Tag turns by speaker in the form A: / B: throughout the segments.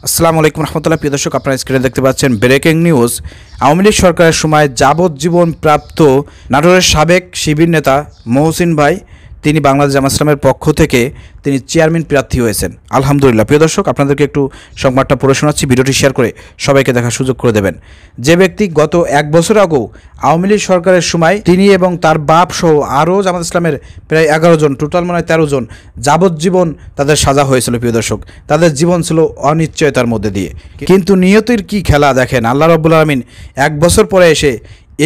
A: আসসালামু আলাইকুম রহমতুল্লাহ। প্রিয় দর্শক, আপনারা স্ক্রিনে দেখতে পাচ্ছেন ব্রেকিং নিউজ। আওয়ামী লীগ সরকারের সময় যাবজ্জীবন প্রাপ্ত নাটোরের সাবেক শিবির নেতা মহসিন ভাই তিনি বাংলাদেশ জামায়াত ইসলামের পক্ষ থেকে তিনি চেয়ারম্যান প্রার্থী হয়েছেন। আলহামদুলিল্লাহ। প্রিয় দর্শক, আপনাদেরকে একটু সংবাদটা পড়ে শোনাচ্ছি, ভিডিওটি শেয়ার করে সবাইকে দেখার সুযোগ করে দেবেন। যে ব্যক্তি গত এক বছর আগেও আওয়ামী লীগ সরকারের সময় তিনি এবং তার বাপ সহ আরও জামায়াত ইসলামের প্রায় 11 জন, টোটাল মনে হয় 13 জন যাবজ্জীবন তাদের সাজা হয়েছিল। প্রিয় দর্শক, তাদের জীবন ছিল অনিশ্চয়তার মধ্যে দিয়ে, কিন্তু নিয়তির কি খেলা দেখেন। আল্লাহ রাব্বুল আলামিন এক বছর পরে এসে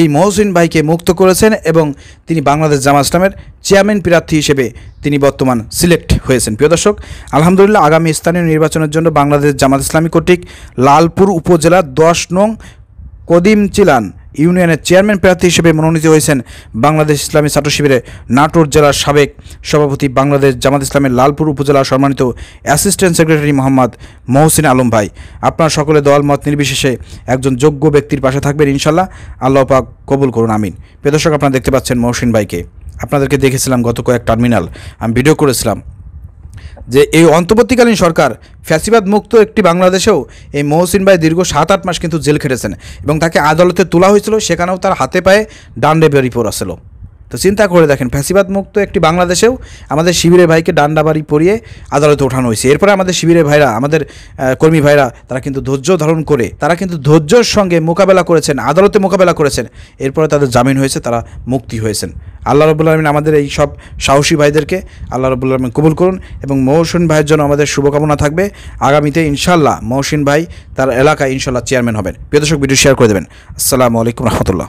A: এই মহসিন ভাইকে মুক্ত করেছেন এবং তিনি বাংলাদেশ জামায়াত ইসলামের চেয়ারম্যান প্রার্থী হিসেবে তিনি বর্তমান সিলেক্ট হয়েছেন। প্রিয় দর্শক, আলহামদুলিল্লাহ। আগামী স্থানীয় নির্বাচনের জন্য বাংলাদেশ জামায়াত ইসলামী কর্তৃক লালপুর উপজেলার 10 নং কদিম চিলান ইউনিয়নের চেয়ারম্যান প্রার্থী হিসেবে মনোনীত হয়েছেন বাংলাদেশ ইসলামী ছাত্র শিবিরের নাটোর জেলার সাবেক সভাপতি, বাংলাদেশ জামায়াত ইসলামের লালপুর উপজেলার সম্মানিত অ্যাসিস্ট্যান্ট সেক্রেটারি মোহাম্মদ মহসিন আলম ভাই। আপনারা সকলে দল মত নির্বিশেষে একজন যোগ্য ব্যক্তির পাশে থাকবেন ইনশাল্লাহ। আল্লাহ পাক কবুল করুন, আমিন। প্রিয় দর্শক, আপনারা দেখতে পাচ্ছেন মহসিন ভাইকে। আপনাদেরকে দেখেছিলাম গত কয়েক টার্মিনাল, আমি ভিডিও করেছিলাম যে এই অন্তর্বর্তীকালীন সরকার ফ্যাসিবাদ মুক্ত একটি বাংলাদেশেও এই মহসিন ভাই দীর্ঘ 7-8 মাস কিন্তু জেল খেটেছেন এবং তাকে আদালতে তোলা হয়েছিল, সেখানেও তার হাতে পায়ে ডান্ডাবাড়ি পড়া ছিল। তো চিন্তা করে দেখেন, ফ্যাসিবাদ মুক্ত একটি বাংলাদেশেও আমাদের শিবিরের ভাইকে ডান্ডাবাড়ি পরিয়ে আদালতে ওঠানো হয়েছে। এরপরে আমাদের শিবিরের ভাইরা, আমাদের কর্মী ভাইরা, তারা কিন্তু ধৈর্য ধারণ করে, তারা কিন্তু ধৈর্যের সঙ্গে মোকাবেলা করেছেন, আদালতে মোকাবেলা করেছেন। এরপরে তাদের জামিন হয়েছে, তারা মুক্তি হয়েছেন। আল্লাহ রাব্বুল আলামিন আমাদের এই সব সাহসী ভাইদেরকে আল্লাহ রাব্বুল আলামিন কবুল করুন এবং মহসিন ভাইয়ের জন্য আমাদের শুভকামনা থাকবে। আগামীতে ইনশাল্লাহ মহসিন ভাই তার এলাকায় ইনশাল্লাহ চেয়ারম্যান হবেন। প্রিয় দর্শক, ভিডিও শেয়ার করে দেবেন। আসসালামু আলাইকুম রহমতুল্লাহ।